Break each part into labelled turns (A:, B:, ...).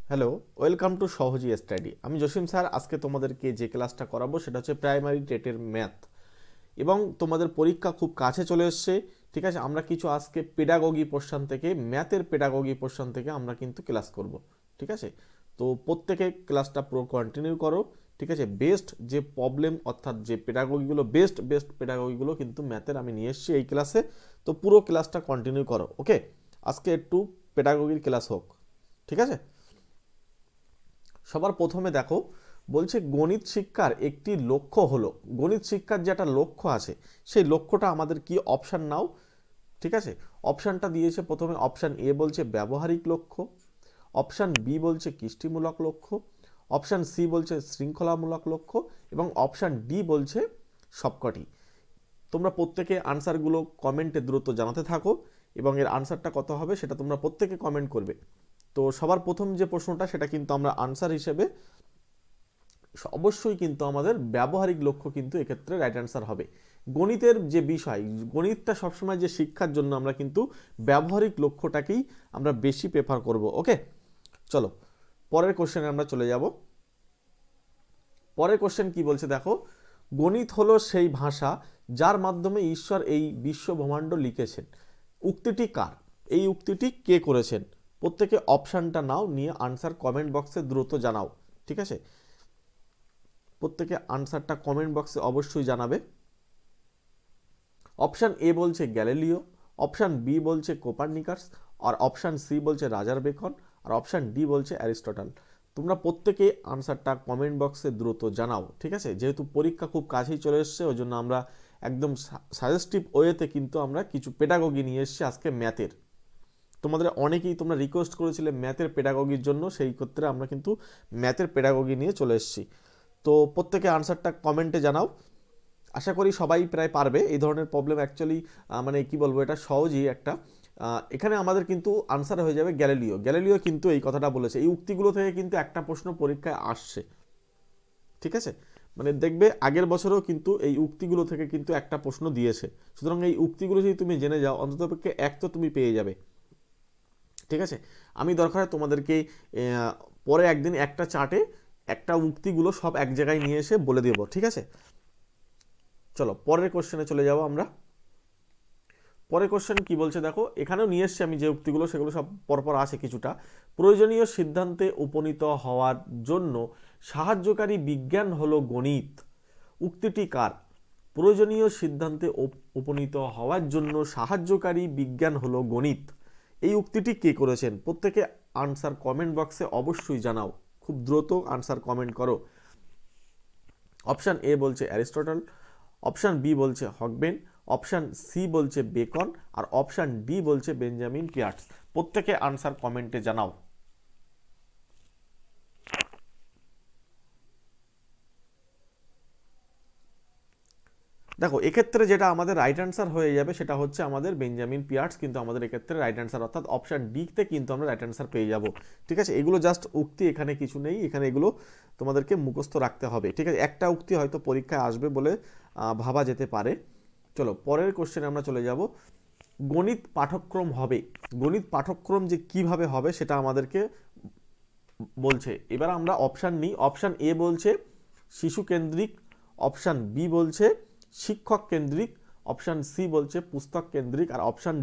A: Hello, welcome to Sohoji study. আমি Jasim sir. আজকে তোমাদেরকে যে ক্লাসটা করাবো সেটা হচ্ছে প্রাইমারি টেটের ম্যাথ, এবং তোমাদের পরীক্ষা খুব কাছে চলে এসছে। ঠিক আছে, আমরা কিছু আজকে পেডাগগি পোর্শন থেকে, ম্যাথের পেডাগগি পোর্শন থেকে আমরা কিন্তু ক্লাস করব। ঠিক আছে, তো প্রত্যেকে ক্লাসটা পুরো কন্টিনিউ করো। ঠিক আছে, বেস্ট যে প্রবলেম অর্থাৎ যে পেডাগগিগুলো বেস্ট বেস্ট পেডাগগিগুলো কিন্তু ম্যাথের আমি নিয়ে এসেছি এই ক্লাসে। তো পুরো ক্লাসটা কন্টিনিউ করো। ওকে, আজকে একটু পেডাগগির ক্লাস হোক। ঠিক আছে, সবার প্রথমে দেখো, বলছে গণিত শিক্ষার একটি লক্ষ্য হলো। গণিত শিক্ষার যে একটা লক্ষ্য আছে, সেই লক্ষ্যটা আমাদের কি? অপশান নাও। ঠিক আছে, অপশানটা দিয়েছে প্রথমে। অপশান এ বলছে ব্যবহারিক লক্ষ্য, অপশান বি বলছে কৃষ্টিমূলক লক্ষ্য, অপশান সি বলছে শৃঙ্খলামূলক লক্ষ্য, এবং অপশান ডি বলছে সবকটি। তোমরা প্রত্যেকে আনসারগুলো কমেন্টে দ্রুত জানাতে থাকো, এবং এর আনসারটা কত হবে সেটা তোমরা প্রত্যেকে কমেন্ট করবে। তো সবার প্রথম যে প্রশ্নটা, সেটা কিন্তু আমরা আনসার হিসেবে অবশ্যই কিন্তু আমাদের ব্যবহারিক লক্ষ্য কিন্তু এক্ষেত্রে রাইট অ্যান্সার হবে। গণিতের যে বিষয়, গণিতটা সবসময় যে শিক্ষার জন্য আমরা কিন্তু ব্যবহারিক লক্ষ্যটাকেই আমরা বেশি প্রেফার করব। ওকে, চলো পরের কোশ্চেনে আমরা চলে যাব। পরের কোশ্চেন কি বলছে দেখো, গণিত হলো সেই ভাষা যার মাধ্যমে ঈশ্বর এই বিশ্ব ব্রহ্মাণ্ড লিখেছেন। উক্তিটি কার? এই উক্তিটি কে করেছেন? প্রত্যেকে অপশানটা নাও, নিয়ে আনসার কমেন্ট বক্সে দ্রুত জানাও। ঠিক আছে, প্রত্যেকে আনসারটা কমেন্ট বক্সে অবশ্যই জানাবে। অপশান এ বলছে গ্যালিলিও, অপশান বি বলছে কোপারনিকাস, আর অপশান সি বলছে রাজার বেকন, আর অপশান ডি বলছে অ্যারিস্টটল। তোমরা প্রত্যেকে আনসারটা কমেন্ট বক্সে দ্রুত জানাও। ঠিক আছে, যেহেতু পরীক্ষা খুব কাছেই চলে এসছে, ওই জন্য আমরা একদম সাজেস্টিভ ওয়েতে কিন্তু আমরা কিছু পেডাগগি নিয়ে এসেছি আজকে ম্যাথের। তোমাদের অনেকেই তোমরা রিকোয়েস্ট করেছিলে ম্যাথের পেডাগগির জন্য, সেই ক্ষেত্রে আমরা কিন্তু ম্যাথের পেডাগগি নিয়ে চলে এসেছি। তো প্রত্যেকে আনসারটা কমেন্টে জানাও। আশা করি সবাই প্রায় পারবে। এই ধরনের প্রবলেম অ্যাকচুয়ালি মানে কি বলবো, এটা সহজই একটা। এখানে আমাদের কিন্তু আনসার হয়ে যাবে গ্যালিলিও। গ্যালিলিও কিন্তু এই কথাটা বলেছে। এই উক্তিগুলো থেকে কিন্তু একটা প্রশ্ন পরীক্ষায় আসছে। ঠিক আছে, মানে দেখবে আগের বছরেও কিন্তু এই উক্তিগুলো থেকে কিন্তু একটা প্রশ্ন দিয়েছে। সুতরাং এই উক্তিগুলো যদি তুমি জেনে যাও, অন্ততপক্ষে এক তো তুমি পেয়ে যাবে। ঠিক আছে, আমি দরকার হয় তোমাদেরকে পরে একদিন একটা চার্টে একটা উক্তিগুলো সব এক জায়গায় নিয়ে এসে বলে দেবো। ঠিক আছে, চলো পরের কোশ্চেনে চলে যাব আমরা। পরের কোশ্চেন কি বলছে দেখো, এখানেও নিয়ে এসছি আমি যে উক্তিগুলো, সেগুলো সব পরপর আছে কিছুটা। প্রয়োজনীয় সিদ্ধান্তে উপনীত হওয়ার জন্য সাহায্যকারী বিজ্ঞান হলো গণিত। উক্তিটি কার? প্রয়োজনীয় সিদ্ধান্তে উপনীত হওয়ার জন্য সাহায্যকারী বিজ্ঞান হলো গণিত। এই উক্তিটি কে করেছেন? প্রত্যেকে আনসার কমেন্ট বক্সে অবশ্যই জানাও। খুব দ্রুত আনসার কমেন্ট করো। অপশান এ বলছে অ্যারিস্টটল, অপশান বি বলছে হকবেন, অপশান সি বলছে বেকন, আর অপশান ডি বলছে বেঞ্জামিন পিয়ার্স। প্রত্যেকে আনসার কমেন্টে জানাও। দেখো, এক্ষেত্রে যেটা আমাদের রাইট অ্যান্সার হয়ে যাবে সেটা হচ্ছে আমাদের বেঞ্জামিন পিয়ার্স কিন্তু আমাদের এক্ষেত্রে রাইট অ্যান্সার, অর্থাৎ অপশান ডিতে কিন্তু আমরা রাইট অ্যান্সার পেয়ে যাব। ঠিক আছে, এগুলো জাস্ট উক্তি, এখানে কিছু নেই। এখানে এগুলো তোমাদেরকে মুখস্থ রাখতে হবে। ঠিক আছে, একটা উক্তি হয়তো পরীক্ষায় আসবে বলে ভাবা যেতে পারে। চলো পরের কোশ্চেনে আমরা চলে যাব। গণিত পাঠ্যক্রম হবে, গণিত পাঠ্যক্রম যে কিভাবে হবে সেটা আমাদেরকে বলছে। এবার আমরা অপশান নিই। অপশান এ বলছে শিশু কেন্দ্রিক, অপশান বি বলছে শিক্ষক কেন্দ্রিক, অপশান সি বলছে পুস্তক কেন্দ্রিক, আর অপশান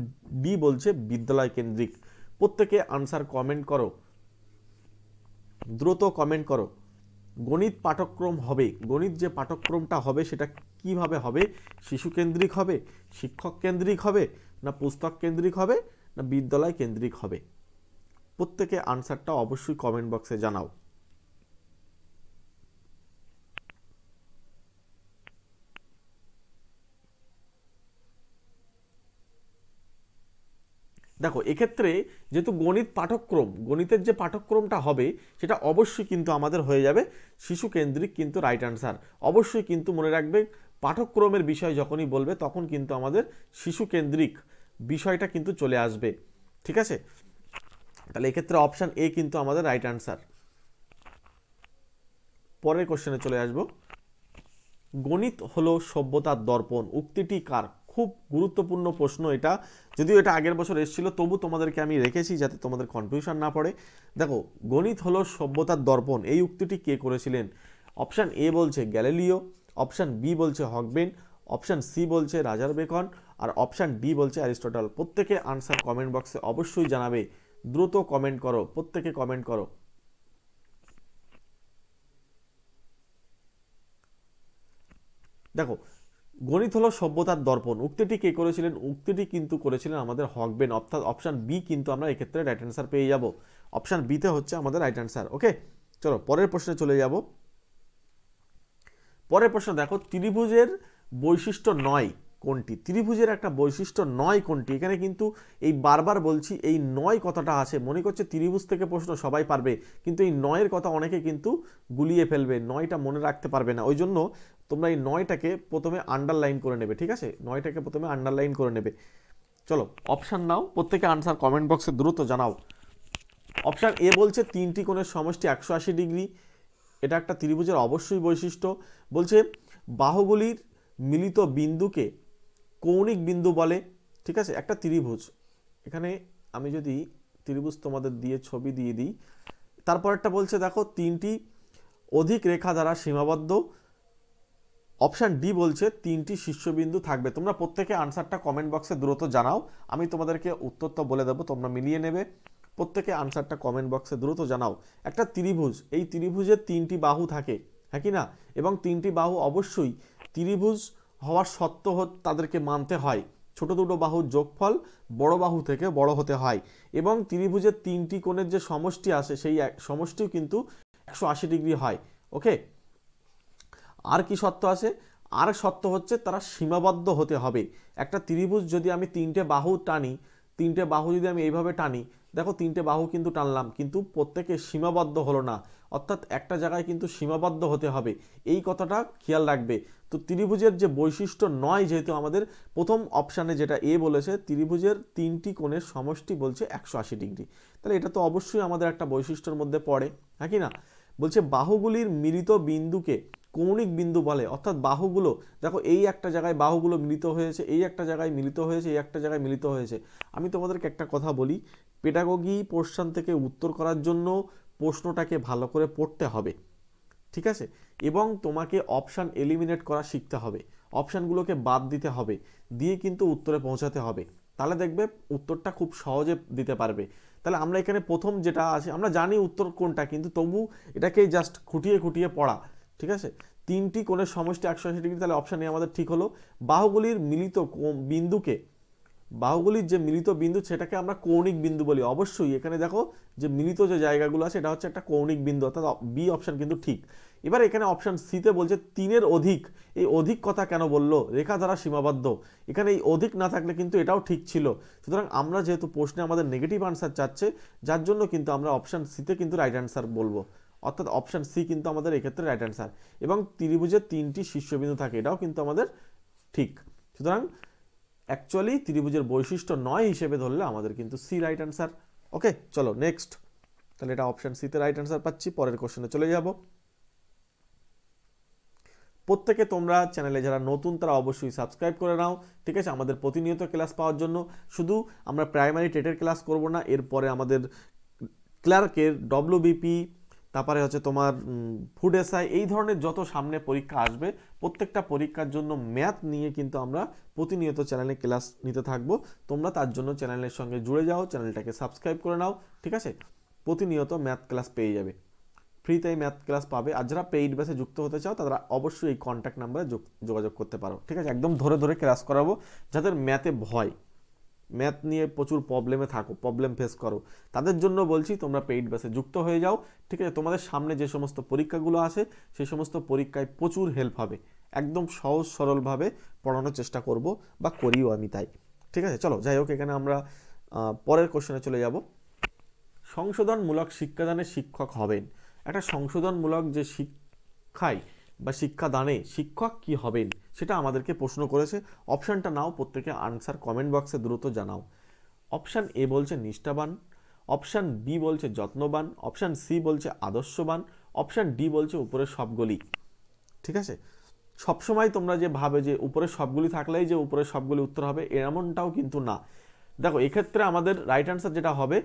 A: ডি বলছে বিদ্যালয় কেন্দ্রিক। প্রত্যেকে আনসার কমেন্ট করো, দ্রুত কমেন্ট করো। গণিত পাঠ্যক্রম হবে, গণিত যে পাঠ্যক্রমটা হবে সেটা কিভাবে হবে? শিশু কেন্দ্রিক হবে, শিক্ষক কেন্দ্রিক হবে, না পুস্তক কেন্দ্রিক হবে, না বিদ্যালয় কেন্দ্রিক হবে? প্রত্যেকে আনসারটা অবশ্যই কমেন্ট বক্সে জানাও। দেখো, এক্ষেত্রে যেহেতু গণিত পাঠ্যক্রম, গণিতের যে পাঠ্যক্রমটা হবে সেটা অবশ্যই কিন্তু আমাদের হয়ে যাবে শিশু কেন্দ্রিক, কিন্তু রাইট অ্যান্সার। অবশ্যই কিন্তু মনে রাখবে, পাঠ্যক্রমের বিষয় যখনই বলবে তখন কিন্তু আমাদের শিশু কেন্দ্রিক বিষয়টা কিন্তু চলে আসবে। ঠিক আছে, তাহলে এক্ষেত্রে অপশান এ কিন্তু আমাদের রাইট অ্যান্সার। পরের কোশ্চেনে চলে আসবো। গণিত হলো সভ্যতার দর্পণ। উক্তিটি কার? খুব গুরুত্বপূর্ণ প্রশ্ন এটা, যদিও এটা আগের বছর এসেছিল, তবু তোমাদেরকে আমি রেখেছি যাতে তোমাদের কনফিউশন না পড়ে। দেখো, গণিত হলো সভ্যতার দর্পণ, এই উক্তিটি কে করেছিলেন? অপশান এ বলছে গ্যালিলিও, অপশান বি বলছে হকবেন, অপশান সি বলছে রাজার বেকন, আর অপশান ডি বলছে অ্যারিস্টটল। প্রত্যেকে আনসার কমেন্ট বক্সে অবশ্যই জানাবে, দ্রুত কমেন্ট করো, প্রত্যেকে কমেন্ট করো। দেখো, গণিত হলো সভ্যতার দর্পণ উক্তিটি কে করেছিলেন? উক্তিটি কিন্তু করেছিলেন আমাদের হকবেন, অর্থাৎ অপশান বি কিন্তু আমরা এক্ষেত্রে রাইট অ্যান্সার পেয়ে যাব। অপশান বিতে হচ্ছে আমাদের রাইট অ্যান্সার। ওকে, চলো পরের প্রশ্নে চলে যাব। পরের প্রশ্ন দেখো, ত্রিভুজের বৈশিষ্ট্য নয় কোনটি? ত্রিভুজের একটা বৈশিষ্ট্য নয় কোনটি? এখানে কিন্তু এই বারবার বলছি, এই নয় কথাটা আছে, মনে করছে ত্রিভুজ থেকে প্রশ্ন সবাই পারবে, কিন্তু এই নয়ের কথা অনেকে কিন্তু গুলিয়ে ফেলবে, নয়টা মনে রাখতে পারবে না। ওই জন্য তোমরা এই নয়টাকে প্রথমে আন্ডারলাইন করে নেবে, ঠিক আছে? নয়টাকে প্রথমে আন্ডারলাইন করে নেবে। চলো অপশান নাও, প্রত্যেকে আনসার কমেন্ট বক্সে দ্রুত জানাও। অপশান এ বলছে তিনটি কোণের সমষ্টি 180 ডিগ্রি, এটা একটা ত্রিভুজের অবশ্যই বৈশিষ্ট্য। বলছে বাহুগুলির মিলিত বিন্দুকে কৌণিক বিন্দু বলে, ঠিক আছে? একটা ত্রিভুজ, এখানে আমি যদি ত্রিভুজ তোমাদের দিয়ে ছবি দিয়ে দিই, তারপরটা বলছে দেখো তিনটি অধিক রেখা দ্বারা সীমাবদ্ধ। অপশান ডি বলছে তিনটি শীর্ষবিন্দু থাকবে। তোমরা প্রত্যেকে আনসারটা কমেন্ট বক্সে দ্রুত জানাও, আমি তোমাদেরকে উত্তরটা বলে দেবো, তোমরা মিলিয়ে নেবে। প্রত্যেকে আনসারটা কমেন্ট বক্সে দ্রুত জানাও। একটা ত্রিভুজ, এই ত্রিভুজের তিনটি বাহু থাকে, হ্যাঁ কি না? এবং তিনটি বাহু অবশ্যই ত্রিভুজ হওয়ার সত্ত্ব তাদেরকে মানতে হয়, ছোট দুটো বাহুর যোগফল বড় বাহু থেকে বড় হতে হয়, এবং ত্রিভুজের তিনটি কোণের যে সমষ্টি আসে সেই সমষ্টিও কিন্তু 180 ডিগ্রি হয়। ওকে, আর কি সত্য আছে? আর সত্য হচ্ছে তারা সীমাবদ্ধ হতে হবে। একটা ত্রিভুজ যদি আমি তিনটে বাহু টানি, তিনটে বাহু যদি আমি এইভাবে টানি, দেখো তিনটে বাহু কিন্তু টানলাম, কিন্তু প্রত্যেকে সীমাবদ্ধ হলো না, অর্থাৎ একটা জায়গায় কিন্তু সীমাবদ্ধ হতে হবে, এই কথাটা খেয়াল রাখবে। তো ত্রিভুজের যে বৈশিষ্ট্য নয়, যেহেতু আমাদের প্রথম অপশানে যেটা এ বলেছে ত্রিভুজের তিনটি কোণের সমষ্টি বলছে 180 ডিগ্রি, তাহলে এটা তো অবশ্যই আমাদের একটা বৈশিষ্ট্যের মধ্যে পড়ে, হ্যাঁ কি না? বলছে বাহুগুলির মিলিত বিন্দুকে কৌণিক বিন্দু বলে, অর্থাৎ বাহুগুলো দেখো এই একটা জায়গায় বাহুগুলো মিলিত হয়েছে, এই একটা জায়গায় মিলিত হয়েছে, এই একটা জায়গায় মিলিত হয়েছে। আমি তোমাদেরকে একটা কথা বলি, পেডাগোগি পোর্শন থেকে উত্তর করার জন্য প্রশ্নটাকে ভালো করে পড়তে হবে, ঠিক আছে? এবং তোমাকে অপশান এলিমিনেট করা শিখতে হবে, অপশানগুলোকে বাদ দিতে হবে, দিয়ে কিন্তু উত্তরে পৌঁছাতে হবে, তাহলে দেখবে উত্তরটা খুব সহজে দিতে পারবে। তাহলে আমরা এখানে প্রথম যেটা আছে, আমরা জানি উত্তর কোনটা, কিন্তু তবু এটাকে জাস্ট খুঁটিয়ে খুঁটিয়ে পড়া, ঠিক আছে? তিনটি কোণের সমষ্টি 180 ডিগ্রি, তাহলে অপশান এ আমাদের ঠিক হলো। বাহুগুলির মিলিত বিন্দুকে, বাহুগুলির যে মিলিত বিন্দু সেটাকে আমরা কৌণিক বিন্দু বলি। অবশ্যই এখানে দেখো যে মিলিত যে জায়গাগুলো আছে এটা হচ্ছে একটা কৌণিক বিন্দু, অর্থাৎ বি অপশান কিন্তু ঠিক। এবার এখানে অপশান সিতে বলছে তিনের অধিক, এই অধিক কথা কেন বললো? রেখা দ্বারা সীমাবদ্ধ, এখানে এই অধিক না থাকলে কিন্তু এটাও ঠিক ছিল। সুতরাং আমরা যেহেতু প্রশ্নে আমাদের নেগেটিভ আনসার চাচ্ছে, যার জন্য কিন্তু আমরা অপশান সিতে কিন্তু রাইট অ্যান্সার বলবো, অর্থাৎ অপশান সি কিন্তু আমাদের এক্ষেত্রে রাইট অ্যান্সার। এবং ত্রিভুজের তিনটি শীর্ষবিন্দু থাকে, এটাও কিন্তু আমাদের ঠিক। সুতরাং অ্যাকচুয়ালি ত্রিভুজের বৈশিষ্ট্য নয় হিসেবে ধরলে আমাদের কিন্তু সি রাইট অ্যান্সার। ওকে, চলো নেক্সট, তাহলে এটা অপশান সিতে রাইট অ্যান্সার পাচ্ছি। পরের কোশ্চেনে চলে যাব। প্রত্যেকে তোমরা চ্যানেলে যারা নতুন তারা অবশ্যই সাবস্ক্রাইব করে নাও, ঠিক আছে? আমাদের প্রতিনিয়ত ক্লাস পাওয়ার জন্য। শুধু আমরা প্রাইমারি টেটের ক্লাস করব না, এরপরে আমাদের ক্লার্কের, ডব্লিউবিপি, তারপরে হচ্ছে তোমার ফুড এসআই, এই ধরনের যত সামনে পরীক্ষা আসবে প্রত্যেকটা পরীক্ষার জন্য ম্যাথ নিয়ে কিন্তু আমরা প্রতিনিয়ত চ্যানেলে ক্লাস নিতে থাকবো। তোমরা তার জন্য চ্যানেলের সঙ্গে জুড়ে যাও, চ্যানেলটাকে সাবস্ক্রাইব করে নাও, ঠিক আছে? প্রতিনিয়ত ম্যাথ ক্লাস পেয়ে যাবে, ফ্রিতে ম্যাথ ক্লাস পাবে। আর যারা পেইড ব্যাচে যুক্ত হতে চাও তারা অবশ্যই এই কন্ট্যাক্ট নাম্বারে যোগাযোগ করতে পারো, ঠিক আছে? একদম ধরে ধরে ক্লাস করাবো। যাদের ম্যাথে ভয়, ম্যাথ নিয়ে প্রচুর প্রবলেমে থাকো, প্রবলেম ফেস করো, তাদের জন্য বলছি তোমরা পেইড ব্যাচে যুক্ত হয়ে যাও, ঠিক আছে? তোমাদের সামনে যে সমস্ত পরীক্ষাগুলো আসে সেই সমস্ত পরীক্ষায় প্রচুর হেল্প হবে, একদম সহজ সরলভাবে পড়ানোর চেষ্টা করব, বা করিও আমি তাই, ঠিক আছে? চলো যাই হোক, এখানে আমরা পরের কোশ্চেনে চলে যাব। সংশোধনমূলক শিক্ষাদানে শিক্ষক হবেন, একটা সংশোধনমূলক যে শিক্ষায় বা শিক্ষাদানে শিক্ষক কি হবেন সেটা আমাদেরকে প্রশ্ন করেছে। অপশানটা নাও, প্রত্যেকে আনসার কমেন্ট বক্সে দ্রুত জানাও। অপশান এ বলছে নিষ্ঠাবান, অপশান বি বলছে যত্নবান, অপশান সি বলছে আদর্শবান, অপশান ডি বলছে উপরের সবগুলি, ঠিক আছে? সবসময় তোমরা যে ভাবে যে উপরে সবগুলি থাকলেই যে উপরে সবগুলি উত্তর হবে এমনটাও কিন্তু না। দেখো এক্ষেত্রে আমাদের রাইট অ্যান্সার যেটা হবে,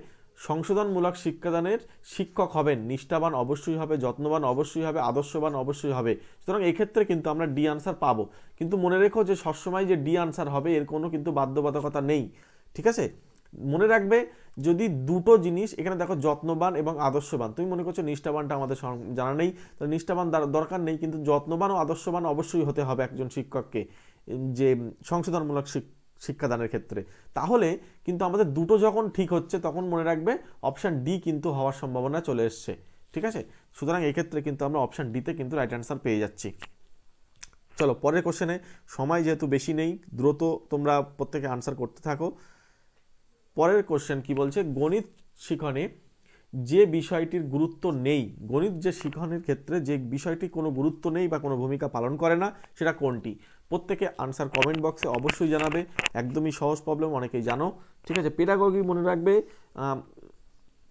A: সংশোধনমূলক শিক্ষাদানের শিক্ষক হবেন নিষ্ঠাবান অবশ্যই হবে, যত্নবান অবশ্যই হবে, আদর্শবান অবশ্যই হবে। সুতরাং এক্ষেত্রে কিন্তু আমরা ডি আনসার পাবো। কিন্তু মনে রেখো যে সবসময় যে ডি আনসার হবে এর কোনো কিন্তু বাধ্যবাধকতা নেই, ঠিক আছে। মনে রাখবে যদি দুটো জিনিস এখানে দেখো যত্নবান এবং আদর্শবান, তুমি মনে করছো নিষ্ঠাবানটা আমাদের জানা নেই, তাহলে নিষ্ঠাবান দরকার নেই, কিন্তু যত্নবান ও আদর্শবান অবশ্যই হতে হবে একজন শিক্ষককে যে সংশোধনমূলক শিক্ষাদানের ক্ষেত্রে। তাহলে কিন্তু আমাদের দুটো যখন ঠিক হচ্ছে তখন মনে রাখবে অপশান ডি কিন্তু হওয়ার সম্ভাবনা চলে এসছে, ঠিক আছে। সুতরাং এক্ষেত্রে কিন্তু আমরা অপশান ডিতে কিন্তু রাইট অ্যান্সার পেয়ে যাচ্ছি। চলো পরের কোশ্চেনে, সময় যেহেতু বেশি নেই দ্রুত তোমরা প্রত্যেকে আনসার করতে থাকো। পরের কোশ্চেন কি বলছে, গণিত শিখনে যে বিষয়টির গুরুত্ব নেই, গণিত যে শিখনের ক্ষেত্রে যে বিষয়টি কোনো গুরুত্ব নেই বা কোনো ভূমিকা পালন করে না সেটা কোনটি? প্রত্যেকে আনসার কমেন্ট বক্সে অবশ্যই জানাবে। একদমই সহজ প্রবলেম, অনেকেই জানো, ঠিক আছে। পেডাগোগি মনে রাখবে,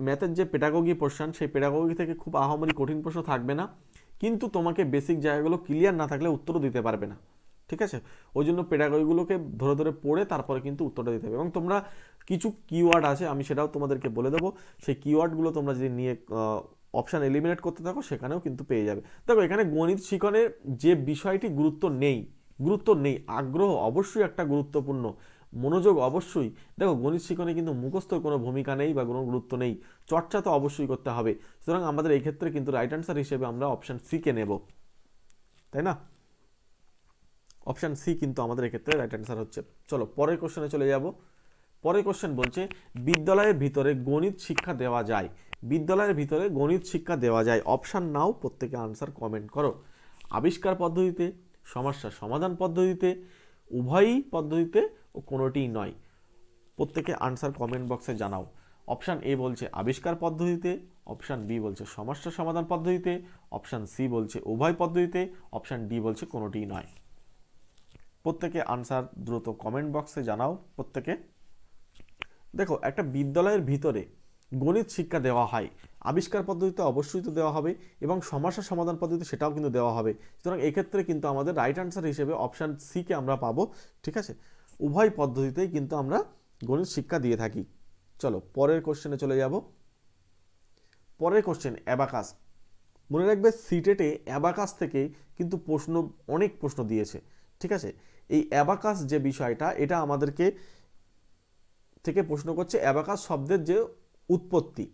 A: ম্যাথের যে পেডাগোগি পোর্শন সেই পেডাগোগি থেকে খুব আহামরি কঠিন প্রশ্ন থাকবে না, কিন্তু তোমাকে বেসিক জায়গাগুলো ক্লিয়ার না থাকলে উত্তরও দিতে পারবে না, ঠিক আছে। ওই জন্য পেডাগোগিগুলোকে ধরে ধরে পড়ে তারপরে কিন্তু উত্তরটা দিতে হবে। এবং তোমরা কিছু কিওয়ার্ড আছে আমি সেটাও তোমাদেরকে বলে দেবো, সেই কিওয়ার্ডগুলো তোমরা যদি নিয়ে অপশান এলিমিনেট করতে থাকো সেখানেও কিন্তু পেয়ে যাবে। দেখো এখানে গণিত শিখনের যে বিষয়টি গুরুত্ব নেই, আগ্রহ অবশ্যই একটা গুরুত্বপূর্ণ, মনোযোগ অবশ্যই। দেখো গণিত শিখনে কিন্তু মুখস্থর কোনো ভূমিকা নেই বা কোনো গুরুত্ব নেই, চর্চা তো অবশ্যই করতে হবে। সুতরাং আমাদের এই ক্ষেত্রে কিন্তু রাইট অ্যান্সার হিসেবে আমরা অপশান সি কে নেব, তাই না। অপশান সি কিন্তু আমাদের এক্ষেত্রে রাইট অ্যান্সার হচ্ছে। চলো পরের কোশ্চেনে চলে যাব। পরের কোশ্চেন বলছে বিদ্যালয়ের ভিতরে গণিত শিক্ষা দেওয়া যায়, বিদ্যালয়ের ভিতরে গণিত শিক্ষা দেওয়া যায়, অপশান নাও, প্রত্যেকে আনসার কমেন্ট করো। আবিষ্কার পদ্ধতিতে, সমস্যা সমাধান পদ্ধতিতে, উভয়ই পদ্ধতিতে ও কোনোটিই নয়, প্রত্যেকে আনসার কমেন্ট বক্সে জানাও। অপশান এ বলছে আবিষ্কার পদ্ধতিতে, অপশান বি বলছে সমস্যা সমাধান পদ্ধতিতে, অপশান সি বলছে উভয় পদ্ধতিতে, অপশান ডি বলছে কোনোটিই নয়। প্রত্যেকে আনসার দ্রুত কমেন্ট বক্সে জানাও প্রত্যেকে। দেখো একটা বিদ্যালয়ের ভিতরে গণিত শিক্ষা দেওয়া হয়, আবিষ্কার পদ্ধতিতে অবশ্যই তো দেওয়া হবে এবং সমস্যা সমাধান পদ্ধতি সেটাও কিন্তু দেওয়া হবে। সুতরাং এক্ষেত্রে কিন্তু আমাদের রাইট আনসার হিসেবে অপশান সি কে আমরা পাবো, ঠিক আছে। উভয় পদ্ধতিতেই কিন্তু আমরা গণিত শিক্ষা দিয়ে থাকি। চলো পরের কোশ্চেনে চলে যাব। পরের কোশ্চেন অ্যাবাকাস। মনে রাখবে সিটেটে অ্যাবাকাস থেকে কিন্তু অনেক প্রশ্ন দিয়েছে, ঠিক আছে। এই অ্যাবাকাস যে বিষয়টা এটা আমাদেরকে থেকে প্রশ্ন করছে অ্যাবাকাস শব্দের যে উৎপত্তি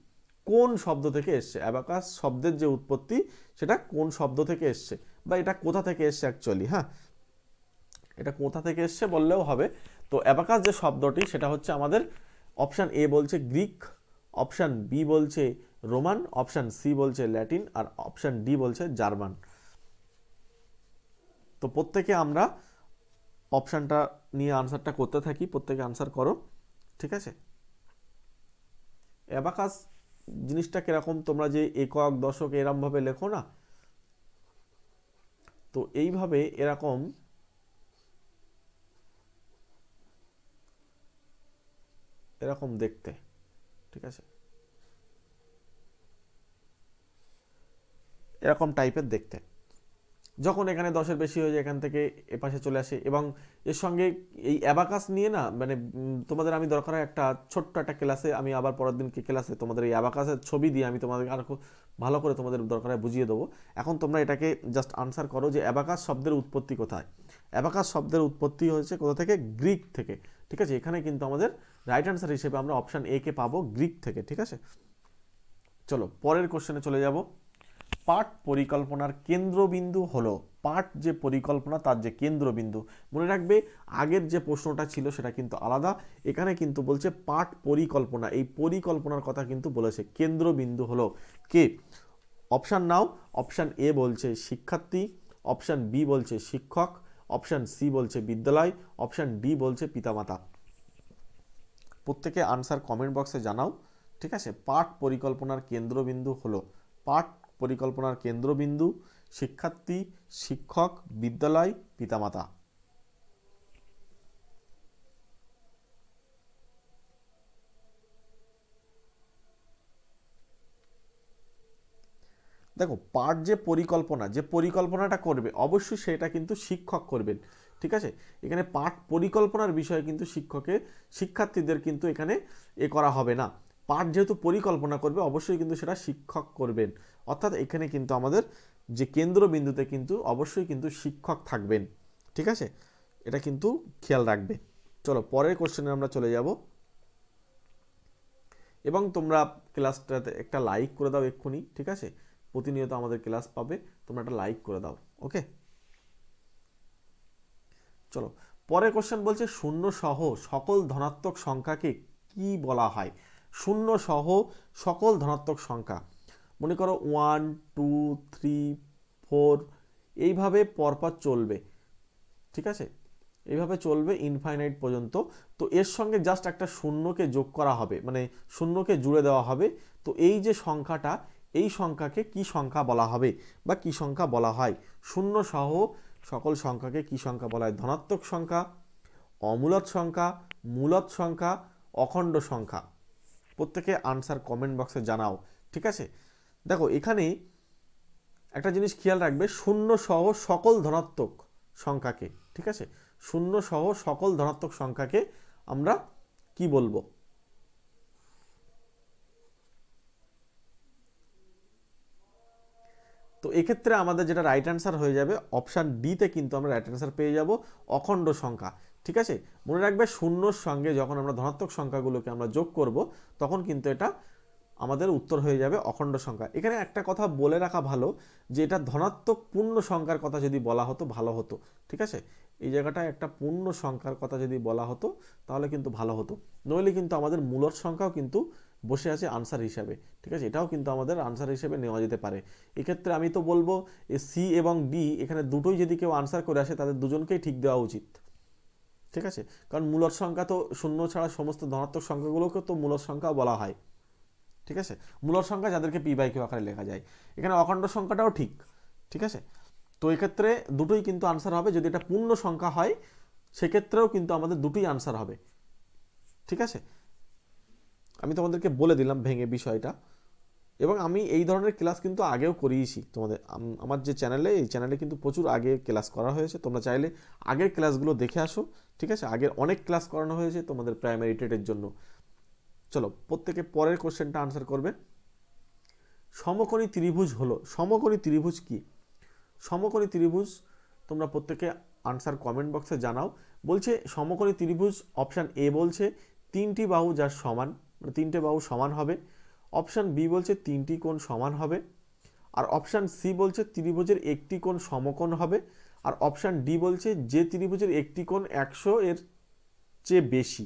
A: কোন শব্দ থেকে এসছে, অ্যাবাকাস শব্দের যে উৎপত্তি সেটা কোন শব্দ থেকে এসছে বা এটা কোথা থেকে এসছে অ্যাকচুয়ালি, হ্যাঁ এটা কোথা থেকে এসছে বললেও হবে। তো অ্যাবাকাস যে শব্দটি সেটা হচ্ছে আমাদের অপশান এ বলছে গ্রিক, অপশান বি বলছে রোমান, অপশান সি বলছে ল্যাটিন, আর অপশান ডি বলছে জার্মান। তো প্রত্যেকে আমরা অপশানটা নিয়ে আনসারটা করতে থাকি, প্রত্যেকে আনসার করো, ঠিক আছে। অ্যাবাকাস জিনিসটা কিরকম, তোমরা যে একক দশক এরকম ভাবে লেখো না, তো এইভাবে এরকম এরকম দেখতে, ঠিক আছে, এরকম টাইপের দেখতে। যখন এখানে 10-এর বেশি হয়ে যায় এখান থেকে এপাশে চলে আসে। এবং এর সঙ্গে এই অ্যাবাকাস নিয়ে না মানে তোমাদের আমি দরকার হয় একটা ছোট্ট একটা ক্লাসে, আমি আবার পরের দিনকে ক্লাসে তোমাদের এই অ্যাবাকাসের ছবি দিয়ে আমি তোমাদের আরো ভালো করে তোমাদের দরকার হয় বুঝিয়ে দেবো। এখন তোমরা এটাকে জাস্ট আনসার করো যে অ্যাবাকাস শব্দের উৎপত্তি কোথায়। অ্যাবাকাস শব্দের উৎপত্তি হয়েছে কোথা থেকে, গ্রিক থেকে, ঠিক আছে। এখানে কিন্তু আমাদের রাইট আনসার হিসেবে আমরা অপশান এ কে পাবো, গ্রিক থেকে, ঠিক আছে। চলো পরের কোশ্চেনে চলে যাব। পাঠ পরিকল্পনার কেন্দ্রবিন্দু হলো, পাঠ যে পরিকল্পনা তার যে কেন্দ্রবিন্দু। মনে রাখবে আগের যে প্রশ্নটা ছিল সেটা কিন্তু আলাদা, এখানে কিন্তু বলছে পাঠ পরিকল্পনা, এই পরিকল্পনার কথা কিন্তু বলেছে। কেন্দ্রবিন্দু হলো কে, অপশান নাও। অপশান এ বলছে শিক্ষার্থী, অপশান বি বলছে শিক্ষক, অপশান সি বলছে বিদ্যালয়, অপশান ডি বলছে পিতামাতা। প্রত্যেকে আনসার কমেন্ট বক্সে জানাও, ঠিক আছে। পাঠ পরিকল্পনার কেন্দ্রবিন্দু হলো, পাঠ পরিকল্পনার কেন্দ্রবিন্দু শিক্ষার্থী, শিক্ষক, বিদ্যালয়, পিতামাতা। দেখো পাঠ যে পরিকল্পনাটা করবে অবশ্যই সেটা কিন্তু শিক্ষক করবেন, ঠিক আছে। এখানে পাঠ পরিকল্পনার বিষয়ে কিন্তু শিক্ষার্থীদের কিন্তু এখানে করা হবে না। পাঠ যেহেতু পরিকল্পনা করবে অবশ্যই কিন্তু সেটা শিক্ষক করবেন, অর্থাৎ এখানে কিন্তু আমাদের যে কেন্দ্রবিন্দুতে কিন্তু অবশ্যই কিন্তু শিক্ষক থাকবেন, ঠিক আছে, এটা কিন্তু খেয়াল রাখবে। চলো পরের কোশ্চেনে আমরা চলে যাব, এবং তোমরা ক্লাসটাতে একটা লাইক করে দাও এক্ষুনি, ঠিক আছে। প্রতিনিয়ত আমাদের ক্লাস পাবে, তোমরা একটা লাইক করে দাও, ওকে। চলো পরের কোশ্চেন বলছে শূন্য সহ সকল ধনাত্মক সংখ্যাকে কি বলা হয়? শূন্য সহ সকল ধনাত্মক সংখ্যা, মনে করো 1 2 3 4 এইভাবে পরপর চলবে, ঠিক আছে, এইভাবে চলবে ইনফাইনাইট পর্যন্ত। তো এর সঙ্গে জাস্ট একটা শূন্যকে যোগ করা হবে, মানে শূন্যকে জুড়ে দেওয়া হবে। তো এই যে সংখ্যাটা, এই সংখ্যাকে কি সংখ্যা বলা হবে বা কি সংখ্যা বলা হয়? শূন্য সহ সকল সংখ্যাকে কি সংখ্যা বলা হয়? ধনাত্মক সংখ্যা, অমূলদ সংখ্যা, মূলদ সংখ্যা, অখণ্ড সংখ্যা। প্রত্যেকে আনসার কমেন্ট বক্সে জানাও, ঠিক আছে। দেখো এখানে একটা জিনিস খেয়াল রাখবে, শূন্য সহ সকল ধনাত্মক সংখ্যাকে, ঠিক আছে, শূন্য সহ সকল ধনাত্মক সংখ্যাকে আমরা কি বলবো? তো এক্ষেত্রে আমাদের যেটা রাইট অ্যান্সার হয়ে যাবে অপশান ডিতে কিন্তু আমরা রাইট অ্যান্সার পেয়ে যাব, অখণ্ড সংখ্যা, ঠিক আছে। মনে রাখবে শূন্যর সঙ্গে যখন আমরা ধনাত্মক সংখ্যাগুলোকে আমরা যোগ করব তখন কিন্তু এটা আমাদের উত্তর হয়ে যাবে অখণ্ড সংখ্যা। এখানে একটা কথা বলে রাখা ভালো যে এটা ধনাত্মক পূর্ণ সংখ্যার কথা যদি বলা হতো ভালো হতো, ঠিক আছে। এই জায়গাটায় একটা পূর্ণ সংখ্যার কথা যদি বলা হতো তাহলে কিন্তু ভালো হতো, নইলে কিন্তু আমাদের মূলদ সংখ্যাও কিন্তু বসে আছে আনসার হিসাবে, ঠিক আছে, এটাও কিন্তু আমাদের আনসার হিসেবে নেওয়া যেতে পারে। এক্ষেত্রে আমি তো বলবো সি এবং ডি এখানে দুটোই যদি কেউ আনসার করে আসে তাদের দুজনকেই ঠিক দেওয়া উচিত, ঠিক আছে, কারণ মূলদ সংখ্যা তো শূন্য ছাড়া সমস্ত ধনাত্মক সংখ্যাগুলোকে তো মূলদ সংখ্যা বলা হয়, ঠিক আছে, মূলদ সংখ্যা যাদেরকে পি বাই কিউ আকারে লেখা যায়। এখানে অখণ্ড সংখ্যাটাও ঠিক, ঠিক আছে। তো এক্ষেত্রে দুটোই কিন্তু আনসার হবে, যদি এটা পূর্ণ সংখ্যা হয় সেক্ষেত্রেও কিন্তু আমাদের দুটোই আনসার হবে, ঠিক আছে। আমি তোমাদেরকে বলে দিলাম ভেঙে বিষয়টা, এবং আমি এই ধরনের ক্লাস কিন্তু আগেও করিয়েছি তোমাদের আমার যে চ্যানেলে, এই চ্যানেলে কিন্তু প্রচুর আগে ক্লাস করা হয়েছে, তোমরা চাইলে আগের ক্লাসগুলো দেখে আসো, ঠিক আছে, আগের অনেক ক্লাস করানো হয়েছে তোমাদের প্রাইমারি টেটের জন্য। চলো প্রত্যেকে পরের কোশ্চেনটা আনসার করবে। সমকোণী ত্রিভুজ হলো, সমকোণী ত্রিভুজ কি? সমকোণী ত্রিভুজ তোমরা প্রত্যেকে আনসার কমেন্ট বক্সে জানাও। বলছে সমকোণী ত্রিভুজ অপশান এ বলছে তিনটি বাহু যার সমান, মানে তিনটে বাহু সমান হবে। অপশান বি বলছে তিনটি কোণ সমান হবে। আর অপশান সি বলছে ত্রিভুজের একটি কোণ সমকোণ হবে। আর অপশান ডি বলছে যে ত্রিভুজের একটি কোণ 100 এর চেয়ে বেশি।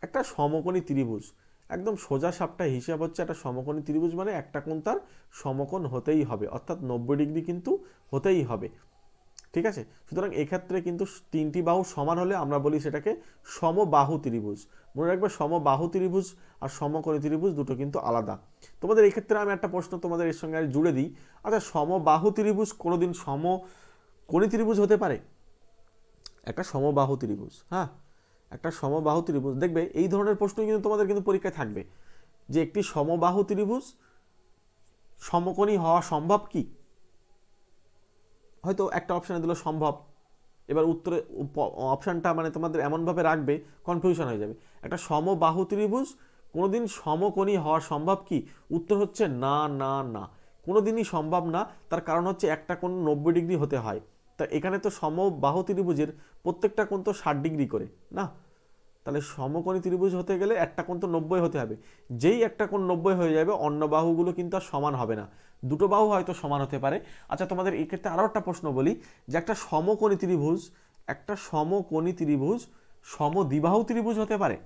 A: একটা সমকোণী ত্রিভুজ একদম সোজা সাপটা হিসাব হচ্ছে, একটা সমকোণী ত্রিভুজ মানে একটা কোণ তার সমকোণ হতেই হবে, অর্থাৎ 90 ডিগ্রি কিন্তু হতেই হবে, ঠিক আছে। সুতরাং এক্ষেত্রে কিন্তু তিনটি বাহু সমান হলে আমরা বলি সেটাকে সমবাহু ত্রিভুজ। মনে রাখবে সমবাহু ত্রিভুজ আর সমকোণী ত্রিভুজ দুটো কিন্তু আলাদা। তোমাদের এক্ষেত্রে আমি একটা প্রশ্ন তোমাদের এর সঙ্গে জুড়ে দিই, আচ্ছা সমবাহু ত্রিভুজ কোনোদিন সমকোণী ত্রিভুজ হতে পারে? একটা সমবাহু ত্রিভুজ, হ্যাঁ, একটা সমবাহু ত্রিভুজ, দেখবে এই ধরনের প্রশ্ন কিন্তু তোমাদের কিন্তু পরীক্ষায় থাকবে যে একটি সমবাহু ত্রিভুজ সমকোণী হওয়া সম্ভব কি? হয়তো একটা অপশানে দিল সম্ভব, এবার উত্তরে অপশানটা মানে তোমাদের এমনভাবে রাখবে কনফিউশন হয়ে যাবে। একটা সমবাহু ত্রিভুজ কোনোদিন সমকোণী হওয়া সম্ভব কি? উত্তর হচ্ছে না না না, কোনোদিনই সম্ভব না। তার কারণ হচ্ছে একটা কোণ 90 ডিগ্রি হতে হয়, তা এখানে তো সমবাহু ত্রিভুজের প্রত্যেকটা কোণ তো 60 ডিগ্রি করে না, তাহলে সমকোণী ত্রিভুজ হতে গেলে একটা কোণ তো 90 হতে হবে। যেই একটা কোণ 90 হয়ে যাবে অন্য বাহুগুলো কিন্তু আর সমান হবে না, দুটো বাহু হয়তো সমান হতে পারে। আচ্ছা তোমাদের এই ক্ষেত্রে আরও একটা প্রশ্ন বলি যে একটা সমকোণী ত্রিভুজ সমদ্বিবাহু ত্রিভুজ হতে পারে?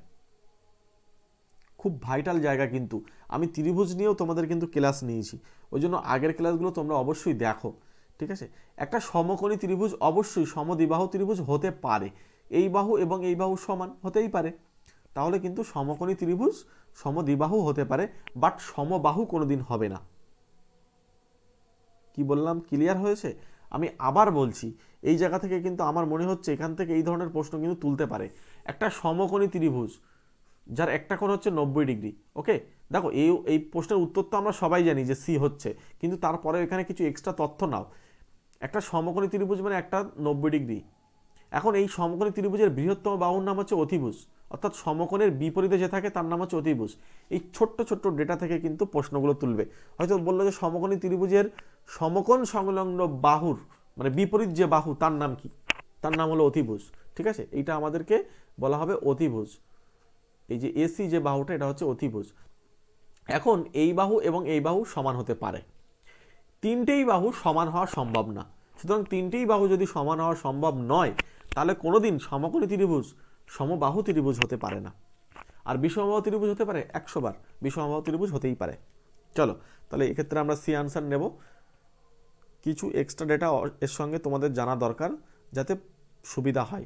A: খুব ভাইটাল জায়গা, কিন্তু আমি ত্রিভুজ নিয়েও তোমাদের কিন্তু ক্লাস নিয়েছি, ওই জন্য আগের ক্লাসগুলো তোমরা অবশ্যই দেখো, ঠিক আছে। একটা সমকোণী ত্রিভুজ অবশ্যই সমদ্বিবাহু ত্রিভুজ হতে পারে, এই বাহু এবং এই বাহু সমান হতেই পারে, তাহলে কিন্তু সমকোণী ত্রিভুজ সমদ্বিবাহু হতে পারে, বাট সমবাহু কোনোদিন হবে না। কি বললাম, ক্লিয়ার হয়েছে? আমি আবার বলছি, এই জায়গা থেকে কিন্তু আমার মনে হচ্ছে এখান থেকে এই ধরনের প্রশ্ন কিন্তু তুলতে পারে। একটা সমকোণী ত্রিভুজ যার একটা কোণ হচ্ছে 90 ডিগ্রি, ওকে, দেখো এই প্রশ্নের উত্তর তো আমরা সবাই জানি যে সি হচ্ছে, কিন্তু তারপরে এখানে কিছু এক্সট্রা তথ্য নাও। একটা সমকোণী ত্রিভুজ মানে একটা 90 ডিগ্রি। এখন এই সমকোণী ত্রিভুজের বৃহত্তম বাহুর নাম হচ্ছে অতিভুজ, অর্থাৎ সমকোণের বিপরীতে যে থাকে তার নাম হচ্ছে অতিভুজ। এই ছোট্ট ছোট্ট ডেটা থেকে কিন্তু প্রশ্নগুলো তুলবে। হয়তো বললো যে সমকোণী ত্রিভুজের সমকোণ সংলগ্ন বাহুর মানে বিপরীত যে বাহু তার নাম কি, তার নাম হলো অতিভুজ। ঠিক আছে, এইটা আমাদেরকে বলা হবে অতিভুজ। এই যে এসি যে বাহুটা এটা হচ্ছে অতিভুজ। এখন এই বাহু এবং এই বাহু সমান হতে পারে, তিনটেই বাহু সমান হওয়া সম্ভব না। সুতরাং তিনটেই বাহু যদি সমান হওয়া সম্ভব নয়, তাহলে কোনোদিন সমকোণী ত্রিভুজ সমবাহু ত্রিভুজ হতে পারে না। আর বিষমবাহু ত্রিভুজ হতে পারে 100 বার, বিষমবাহু ত্রিভুজ হতেই পারে। চলো তাহলে এক্ষেত্রে আমরা সি আনসার নেব। কিছু এক্সট্রা ডেটা এর সঙ্গে তোমাদের জানা দরকার যাতে সুবিধা হয়।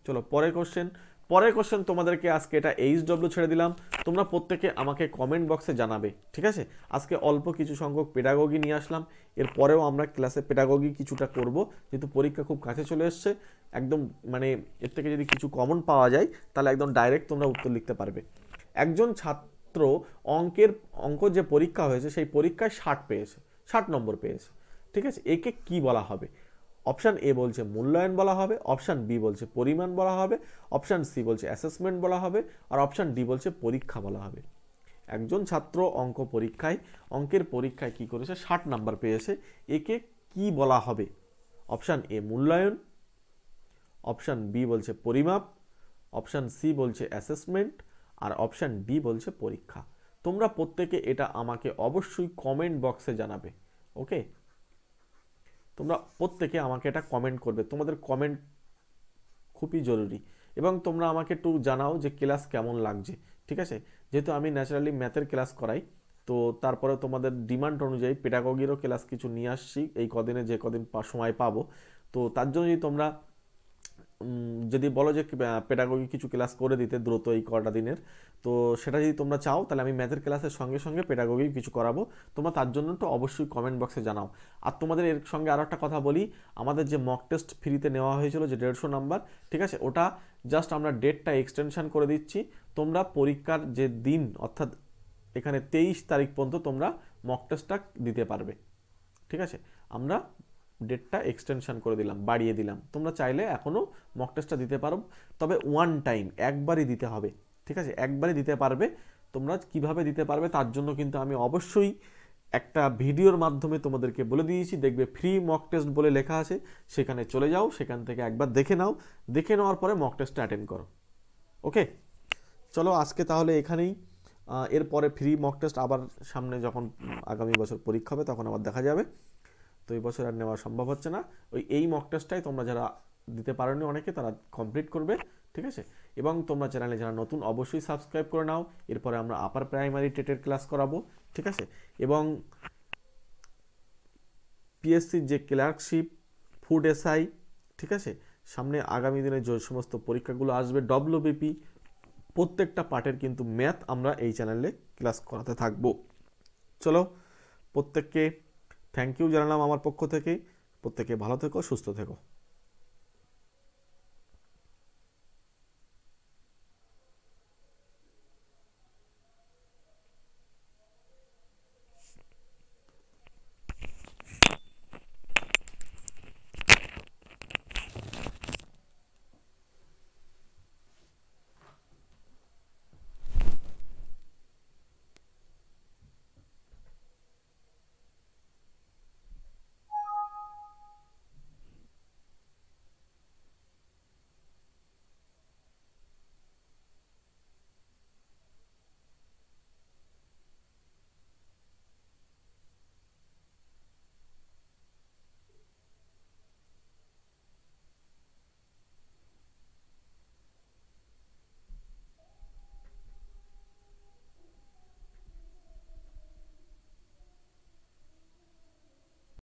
A: চলো পরের কোশ্চেন তোমাদেরকে আজকে এটা HW ছেড়ে দিলাম, তোমরা প্রত্যেকে আমাকে কমেন্ট বক্সে জানাবে। ঠিক আছে, আজকে অল্প কিছু সংখ্যক পেডাগোগি নিয়ে আসলাম, এরপরেও আমরা ক্লাসে পেডাগোগি কিছুটা করব, যেহেতু পরীক্ষা খুব কাছে চলে এসছে। একদম মানে এর থেকে যদি কিছু কমন পাওয়া যায় তাহলে একদম ডাইরেক্ট তোমরা উত্তর লিখতে পারবে। একজন ছাত্র অঙ্ক যে পরীক্ষা হয়েছে সেই পরীক্ষায় 60 পেয়েছে, 60 নম্বর পেয়েছে। ঠিক আছে, একে কি বলা হবে? অপশান এ বলছে মূল্যায়ন বলা হবে, অপশান বি বলছে পরিমাণ বলা হবে, অপশান সি বলছে অ্যাসেসমেন্ট বলা হবে, আর অপশান ডি বলছে পরীক্ষা বলা হবে। একজন ছাত্র অঙ্কের পরীক্ষায় কি করেছে? 60 নাম্বার পেয়েছে, একে কি বলা হবে? অপশান এ মূল্যায়ন, অপশান বি বলছে পরিমাপ, অপশান সি বলছে অ্যাসেসমেন্ট, আর অপশান ডি বলছে পরীক্ষা। তোমরা প্রত্যেকে এটা আমাকে অবশ্যই কমেন্ট বক্সে জানাবে। ওকে, তোমরা প্রত্যেকে আমাকে এটা কমেন্ট করবে, তোমাদের কমেন্ট খুবই জরুরি। এবং তোমরা আমাকে একটু জানাও যে ক্লাস কেমন লাগছে। ঠিক আছে, যেহেতু আমি ন্যাচারালি ম্যাথের ক্লাস করাই, তো তারপরে তোমাদের ডিমান্ড অনুযায়ী পেডাগোগিরও ক্লাস কিছু নিয়ে আসছি এই কদিনে, যে কদিন সময় পাবো। তো তার জন্য যদি তোমরা যদি বলো যে পেডাগোগি কিছু ক্লাস করে দিতে দ্রুত এই কটা দিনের, তো সেটা যদি তোমরা চাও তাহলে আমি ম্যাথের ক্লাসের সঙ্গে সঙ্গে পেডাগোগি কিছু করাবো। তোমরা তার জন্য তো অবশ্যই কমেন্ট বক্সে জানাও। আর তোমাদের এর সঙ্গে আরও একটা কথা বলি, আমাদের যে মক টেস্ট ফ্রিতে নেওয়া হয়েছিল যে 150 নাম্বার, ঠিক আছে, ওটা জাস্ট আমরা ডেটটা এক্সটেনশন করে দিচ্ছি। তোমরা পরীক্ষার যে দিন অর্থাৎ এখানে 23 তারিখ পর্যন্ত তোমরা মক টেস্টটা দিতে পারবে। ঠিক আছে, আমরা ডেটটা এক্সটেনশন করে দিলাম, বাড়িয়ে দিলাম। তোমরা চাইলে এখনও মক টেস্টটা দিতে পারো, তবে ওয়ান টাইম একবারই দিতে হবে। ঠিক আছে, একবারই দিতে পারবে। তোমরা কিভাবে দিতে পারবে তার জন্য কিন্তু আমি অবশ্যই একটা ভিডিওর মাধ্যমে তোমাদেরকে বলে দিয়েছি। দেখবে ফ্রি মক টেস্ট বলে লেখা আছে, সেখানে চলে যাও, সেখান থেকে একবার দেখে নাও, দেখে নেওয়ার পরে মক টেস্টটা অ্যাটেন্ড করো। ওকে, চলো আজকে তাহলে এখানেই। এরপরে ফ্রি মক টেস্ট আবার সামনে যখন আগামী বছর পরীক্ষা হবে তখন আবার দেখা যাবে। তো এই বছর আর নেওয়া সম্ভব হচ্ছে না। এই মক টেস্টটাই তোমরা যারা দিতে পারোনি অনেকে, তারা কমপ্লিট করবে। ঠিক আছে, এবং তোমরা চ্যানেলে যারা নতুন অবশ্যই সাবস্ক্রাইব করে নাও। এরপরে আমরা আপার প্রাইমারি টেটের ক্লাস করাবো। ঠিক আছে, এবং পিএসসির যে ক্লার্কশিপ, ফুড এসআই, ঠিক আছে, সামনে আগামী দিনে যে সমস্ত পরীক্ষাগুলো আসবে, ডব্লিউবিপি, প্রত্যেকটা পার্টের কিন্তু ম্যাথ আমরা এই চ্যানেলে ক্লাস করাতে থাকবো। চলো, প্রত্যেককে থ্যাংক ইউ জানালাম আমার পক্ষ থেকে। প্রত্যেকে ভালো থেকো, সুস্থ থেকো।